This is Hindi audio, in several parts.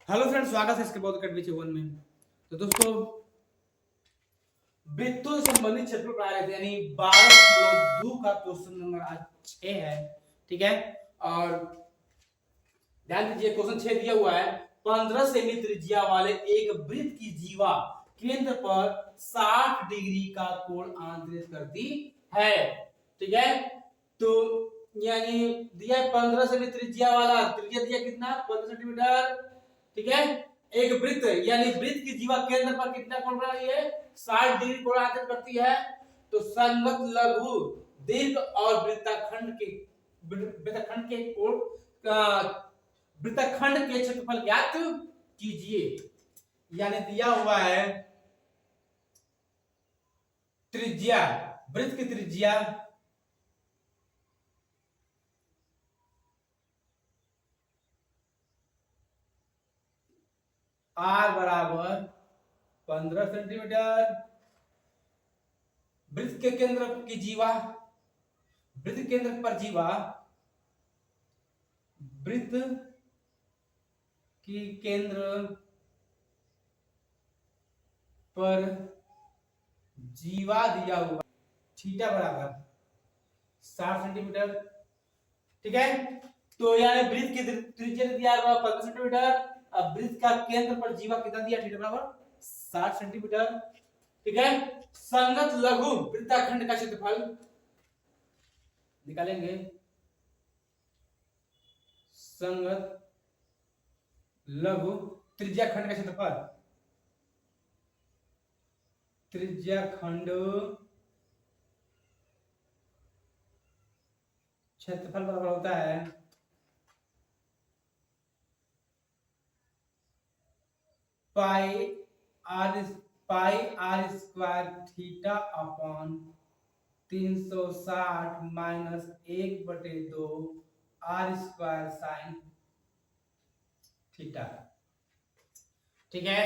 हेलो फ्रेंड्स, स्वागत है इसके पॉडकास्ट विच वन में। तो दोस्तों, वृत्तों से संबंधित क्षेत्र पर आ रहे थे, यानी 12 का क्वेश्चन नंबर आज 6 है। ठीक है, और ध्यान दीजिए, क्वेश्चन 6 दिया हुआ है। 15 सेमी त्रिज्या वाले एक वृत्त की जीवा केंद्र पर 60 डिग्री का कोण आंतरित करती है। ठीक है, तो यानी दिया है 15 सेमी त्रिज्या वाला, त्रिज्या दिया कितना, 15 सेंटीमीटर। ठीक है, एक वृत्त यानी वृत्त की जीवा केंद्र पर कितना कोण बना रही है, 60 डिग्री कोण आंतरित करती है। तो संगत लघु दीर्घ और वृत्तखंड के कोण वृत्तखंड के क्षेत्रफल ज्ञात कीजिए। यानी दिया हुआ है त्रिज्या, वृत्त की त्रिज्या आर बराबर 15 सेंटीमीटर, वृत्त के केंद्र की जीवा, वृत्त केंद्र पर जीवा, वृत्त की केंद्र पर जीवा दिया हुआ थीटा बराबर 60 सेंटीमीटर। ठीक है, तो यानी वृत्त की त्रिज्या दिया हुआ 15 सेंटीमीटर, अब वृत्त का केंद्र पर जीवा कितना दिया, थीटा बराबर 60 सेंटीमीटर। ठीक है, संगत लघु वृत्तखंड का क्षेत्रफल निकालेंगे। संगत लघु त्रिज्या खंड का क्षेत्रफल, त्रिज्या खंड क्षेत्रफल बराबर होता है pi r square theta upon 360 minus 1/2 r square sine theta. ठीक है,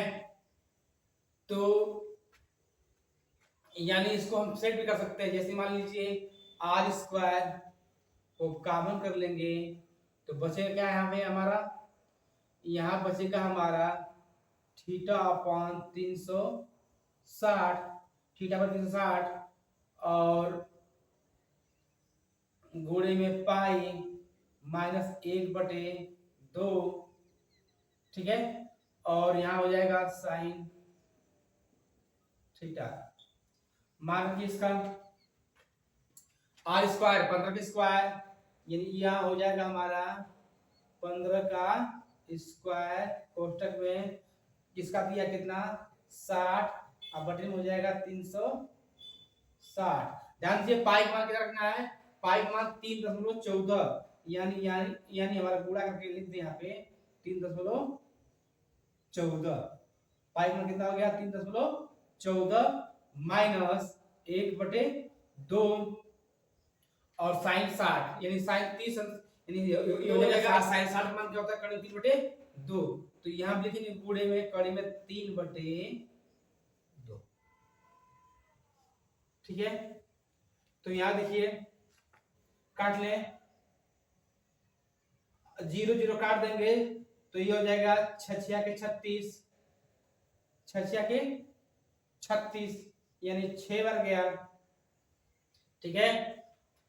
तो यानी इसको हम सेट भी कर सकते हैं। जैसे मान लीजिए आर स्क्वायर को कॉमन कर लेंगे तो बचेगा क्या है, हमें हमारा यहाँ बचेगा हमारा थीटा अपॉन 360, थीटा पर 360 और गुणे में पाई माइनस 1/2। ठीक है, और यहाँ हो जाएगा साइन थीटा। मान लीजिए इसका आर स्क्वायर 15 का स्क्वायर, यानी यहाँ हो जाएगा हमारा 15 का स्क्वायर कोष्टक में किसका दिया कितना 60 और बटे में हो जाएगा 360। ध्यान दीजिए पाई का मान कितना रखना है, पाई का मान 3.14, यानी यानी यानी हमारा गुणा करके लिख दे यहाँ पे 3.14। पाई का मान कितना हो गया 3.14 माइनस 1/2 और साइन 60 यानी साइन 30, यानी ये हो जाएगा साइन 60 मान क्या होता है, कड़ी 3/2। तो यहां हम लिखेंगे गुणे में कड़ी में 3/2। ठीक है, तो यहां देखिए काट लें, 0 0 काट देंगे तो ये हो जाएगा 6 के 36, 6 के 36 यानी 6 बार गया। ठीक है,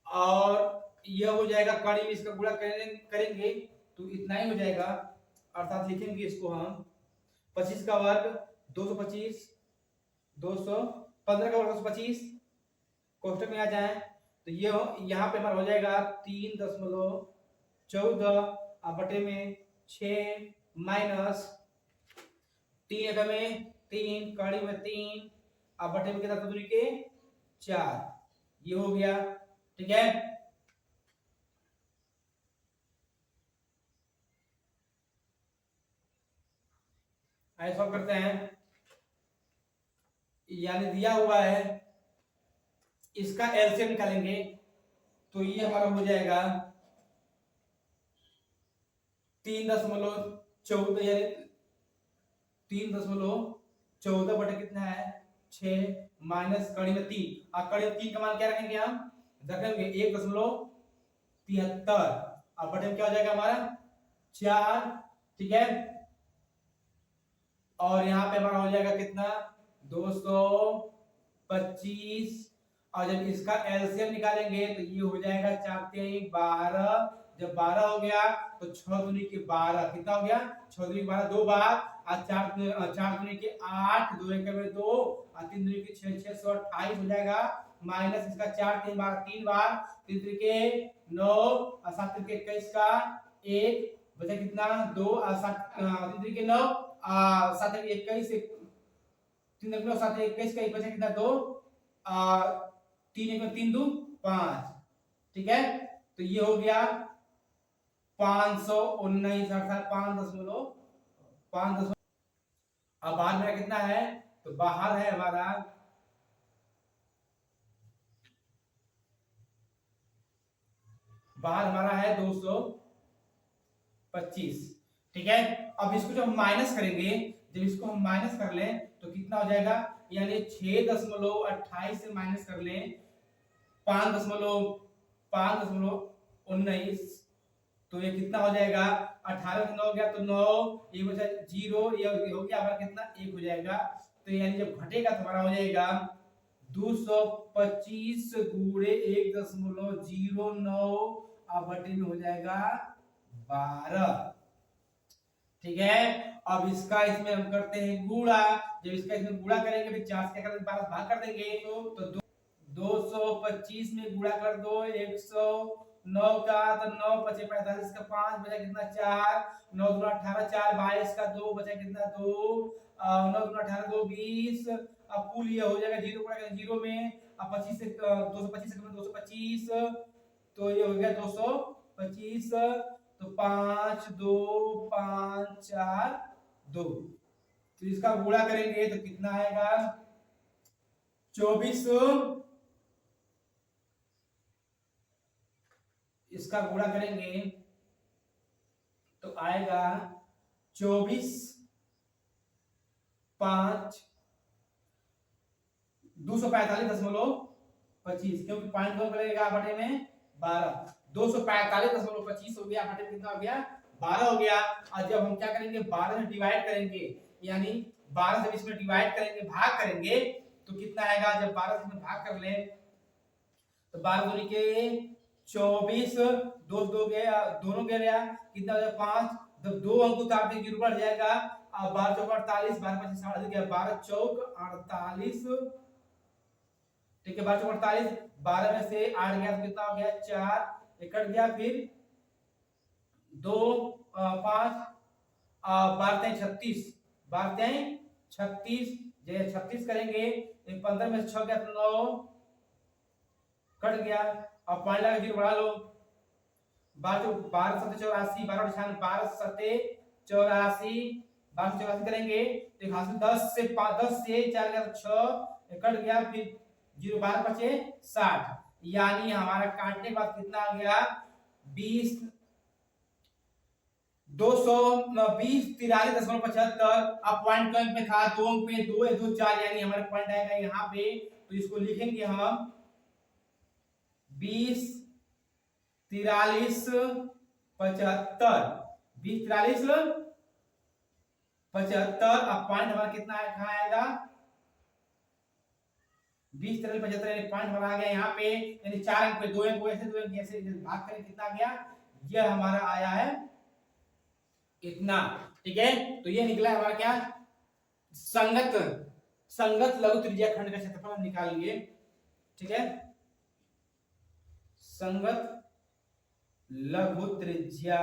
और यह हो जाएगा कड़ी में इसका गुणा करेंगे तो इतना ही हो जाएगा, अर्थात लिखेंगे इसको हम 25 का वर्ग 225, 215 का वर्ग 225, कोष्टक में आ जाए तो ये यहाँ पे हमारा हो जाएगा 3.14 बटे में 6 माइनस 3 में 3 कड़ी में 3 अब बटे में कितना दूरी के 4, ये हो गया। ठीक है, ऐसा करते हैं, यानी दिया हुआ है इसका एलसीएम निकालेंगे तो ये हमारा हो जाएगा 3.14, यानी 3.14 बटे कितना है 6 माइनस कड़ी में 3 और कड़ी में 3 का मान क्या रखेंगे, हम रखेंगे 1.73 और बटे में क्या हो जाएगा हमारा 4। ठीक है, और यहाँ पे हमारा हो जाएगा कितना 225। और जब इसका एलसीएम निकालेंगे तो ये हो जाएगा 4 3 12। जब 12 हो गया तो 6 दूनी के 12 कितना हो गया 6 दूनी के 12 दो बार और 4 दूनी के 8 2 एक में 2 और 3 दूनी के 6 628 हो जाएगा माइनस इसका 4 3 बार 3 बार 3 के 9 और 7 के 21 का 1 बचा कितना 2 और 7 3 के 9 7 21 3 9 7 21 का 1 बचा कितना 2 3 1 3 2 5। ठीक है तो ये हो गया 519 अर्थात 5.5। अब बाहर मेरा कितना है तो बाहर है हमारा है 225। ठीक है अब इसको जब हम माइनस करेंगे जब इसको हम माइनस कर लें तो कितना हो जाएगा यानी 6.28 से माइनस कर लें 5.19 तो ये कितना हो जाएगा 18 से 9 हो गया तो 9 ये बचा 0 ये हो गया हमारा कितना 1 हो जाएगा। तो यानी जब घटेगा तो हमारा हो जाएगा 225 गुणे 1.09 अब बटे में हो जाएगा 12। ठीक है अब इसका इसमें हम करते हैं गुणा। जब इसका इसमें गुणा करेंगे फिर 4 से क्या करेंगे 12 भाग कर देंगे तो 225 में गुणा कर दो 109 का तो 9 बचे 45 का 5 बचा कितना 4 9 दूना 18 4 22 का 2 बचा कितना 2 9 दूना 18 2 20। अब कुल ये हो जाएगा 0 गुणा करेंगे 0 में अब 25 से 225 से 225 तो ये हो गया 225 तो 5 2 5 4 2 तो इसका गुणा करेंगे तो कितना आएगा 24। इसका गुणा करेंगे तो आएगा 24 5 245.25 क्योंकि पॉइंट कौन करेगा बटे में 12 245.25 हो गया बटे कितना हो गया 12 हो गया। और जब हम क्या करेंगे 12 से डिवाइड करेंगे यानी 12 से इसमें डिवाइड करेंगे भाग करेंगे तो कितना आएगा जब 12 से भाग कर ले तो 12 दूनी के 24 दो गया दोनों गया कितना हो जाएगा 5 जब 2 अंक उतार देंगे बढ़ जाएगा अब 12 चौक 48 12 25 60 गया 12 चौक 48। ठीक है 12 चौक 48 12 में से 8 गया तो कितना हो गया 4 कट गया फिर 2 5 12 36 जब 36 करेंगे 15 में से 6 गया तो 9 कट गया। अब पॉइंट लगा 0 बढ़ा लो 12 7 84 12 84 करेंगे तो यहाँ से 10 से 4 गया तो 6 कट गया फिर 0 12 बचे 60 यानी हमारा काटने के बाद कितना आ गया 20 220 43.75। अब पॉइंट कौन पे था 2 अंक पे 2 2 4 यानी हमारा पॉइंट आएगा यहाँ पे तो इसको लिखेंगे हम 20 43 75 20 43 75। अब पॉइंट हमारा कितना कहाँ आएगा 20 43 75 यानी पॉइंट हमारा आ गया यहाँ पे यानी 4 अंक पे 2 अंक ऐसे 2 अंक ऐसे भाग करें कितना गया ये हमारा आया है इतना। ठीक है तो ये निकला हमारा क्या संगत लघु त्रिज्या खंड का क्षेत्रफल हम निकालेंगे। ठीक है संगत लघु त्रिज्या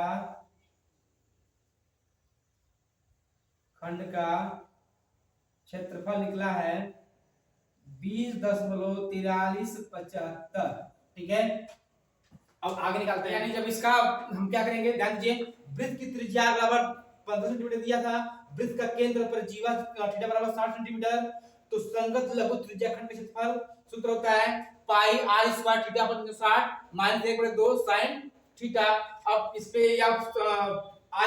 खंड का क्षेत्रफल निकला है 20.4375। ठीक है अब आगे निकालते हैं यानी जब इसका हम क्या करेंगे ध्यान दीजिए वृत्त की त्रिज्या बराबर 15 सेंटीमीटर दिया था वृत्त का केंद्र पर जीवा थीटा बराबर 60 सेंटीमीटर तो संगत लघु त्रिज्या खंड का क्षेत्रफल सूत्र होता है पाई r स्क्वायर थीटा पर 60 माइनस 1/2 sin थीटा। अब इस पे आप r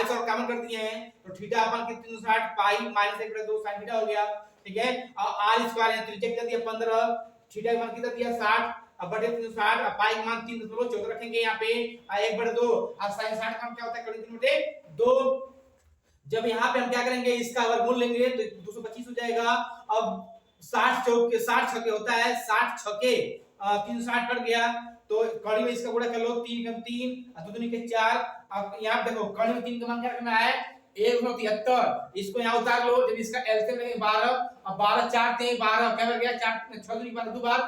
स्क्वायर कॉमन कर दिए हैं तो थीटा अपन कितने 60 पाई माइनस 1/2 sin थीटा हो गया। ठीक है और r स्क्वायर यहां त्रिज्या कितना दिया 15 थीटा का मान कितना दिया 60 अब बटे 360 अब पाई का मान 3.14 रखेंगे यहाँ पे 1/2 और sin 60 का मान क्या होता है कड़ी 3/2 जब यहाँ पे हम क्या करेंगे, इसका वर्गमूल लेंगे तो 225 हो जाएगा। अब 60 छके होता है, 60 छके 360 कट गया, तो कड़ी में इसका गुणा कर लो, 3 कम 3 और 2 दूनी के 4। अब यहाँ पे देखो कड़ी में 3 का मान क्या करना है, 173, इसको यहाँ उतार लो, जब इसका एलसीएम लेंगे 12, अब 12 4 3 12 क्या बन गया, 4 6 दूनी 12 दो बार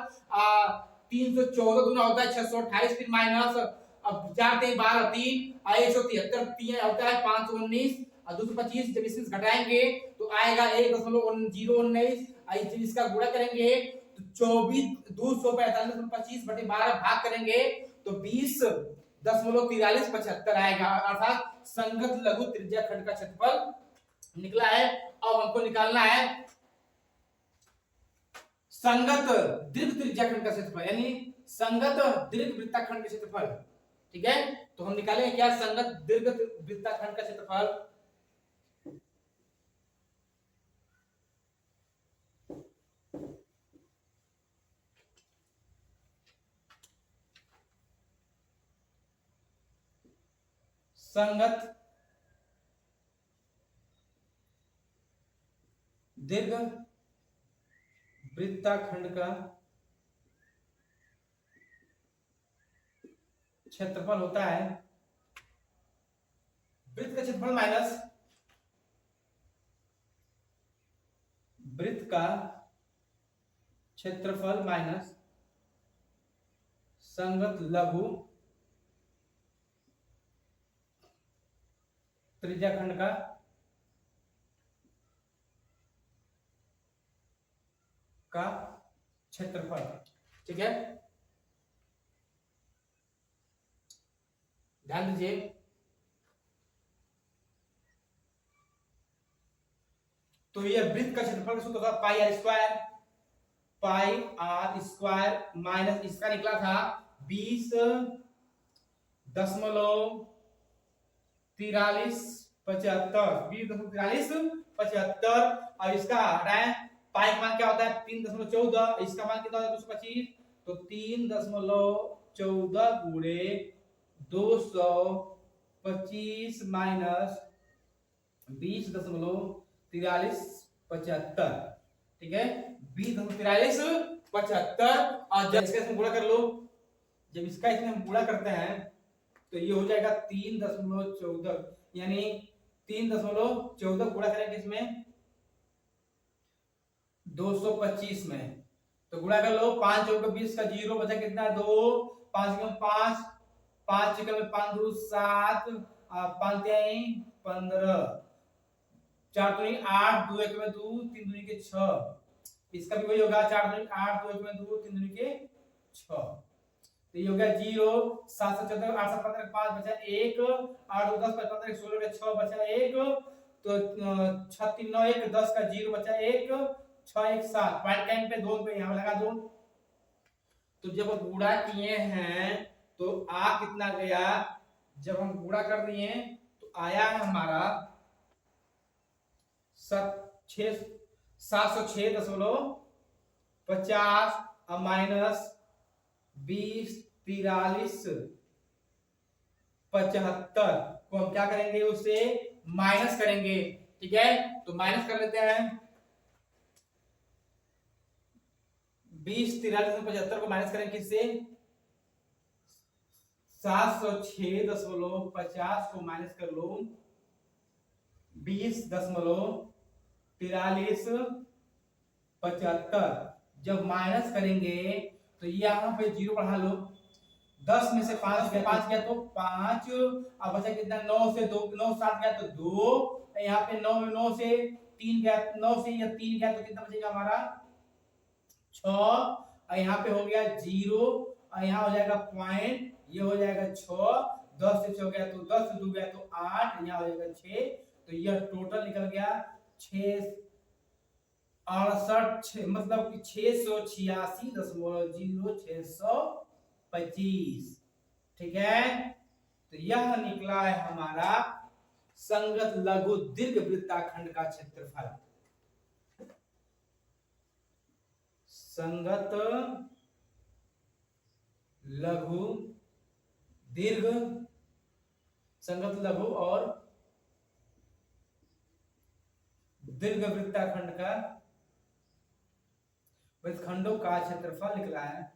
314 दूना होता है 628, फिर माइनस, अब 4 3 12 3 और 173 3 होता है 519 और 225, जब इसमें घटाएंगे तो आएगा 1.019, जब इसका गुणा करेंगे तो 24 245 बटे 12 भाग करेंगे तो 20.4375 आएगा, अर्थात संगत लघु त्रिज्या खंड का क्षेत्रफल निकला है। अब हमको निकालना है संगत दीर्घ त्रिज्या खंड का क्षेत्रफल, यानी संगत दीर्घ वृत्ताखंड का क्षेत्रफल। ठीक है, तो हम निकालेंगे क्या, संगत दीर्घ वृत्ताखंड का क्षेत्रफल। संगत दीर्घ वृत्ताखंड का क्षेत्रफल होता है वृत्त का क्षेत्रफल माइनस वृत्त का क्षेत्रफल माइनस संगत लघु त्रिज्याखंड का क्षेत्रफल। ठीक है, ध्यान दीजिए, तो ये वृत्त का क्षेत्रफल सूत्र था पाई आर स्क्वायर माइनस इसका निकला था 20.4375 और इसका हटाए, पाई का मान क्या होता है 3.14, इसका मान कितना होता है 225, तो 3.14 गुणे 225 माइनस 20.4375। ठीक है, 20.4375 और जब इसका इसमें गुणा कर लो, जब इसका इसमें हम गुणा करते हैं तो ये हो जाएगा 3.14, यानी 3.14 गुणा करेंगे इसमें 225 में, तो गुणा कर लो, 5 चौके 20 का 0 बचा कितना 2, 5 में 5, 5 में 5 2 7, 5 3 15, 4 दूनी 8, 2 1 में 2, 3 दूनी के 6, इसका भी वही होगा 4 दूनी 8, 2 1 में 2, 3 दूनी के 6, तो ये हो गया 0, 7 7 14 8 7 15 5 बचा 1, 8 2 10 5 15 16 के 6 बचा 1, तो 6 3 9 1 10 का 0 बचा 1, 6 1 7 पॉइंट टाइम पे 2 पे यहां लगा दो, तो जब गुणा किए हैं तो आ कितना गया, जब हम गुणा कर दिए तो आया है हमारा 706.50 और माइनस 20.4375 को हम क्या करेंगे, उसे माइनस करेंगे। ठीक है, तो माइनस कर लेते हैं, 20.4375 को माइनस करेंगे किससे, 706.50 को माइनस कर लो 20.4375, जब माइनस करेंगे तो यहाँ पे 0 बढ़ा लो, 10 में से 5 गया तो 5, अब बचा कितना 9 से 2 9 7 गया तो 2, यहाँ पे 9 में 9 से 3 गया, 9 से या 3 गया तो कितना बचेगा हमारा 6, और यहाँ पे हो गया 0 और यहाँ हो जाएगा पॉइंट, ये हो जाएगा 6, 10 से 6 गया तो 10 से 2 गया तो 8, यहाँ हो जाएगा 6, तो यह टोटल निकल गया 668, मतलब कि 686.0625। ठीक है, तो यह निकला है हमारा संगत लघु दीर्घ वृत्ताखंड का क्षेत्रफल। संगत लघु दीर्घ, संगत लघु और दीर्घ वृत्ताखंड का वृत्तखंडों का क्षेत्रफल निकला है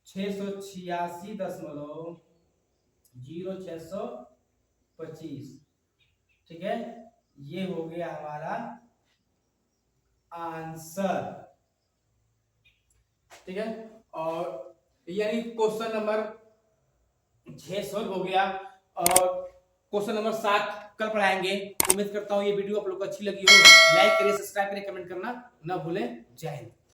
686.0625। ठीक है, ये हो गया हमारा आंसर। ठीक है, और यानी क्वेश्चन नंबर 6 सॉल्व हो गया और क्वेश्चन नंबर 7 कल पढ़ाएंगे। उम्मीद करता हूँ ये वीडियो आप लोग को अच्छी लगी हो। लाइक करिए, सब्सक्राइब करिए, कमेंट करना ना भूलें। जय हिंद।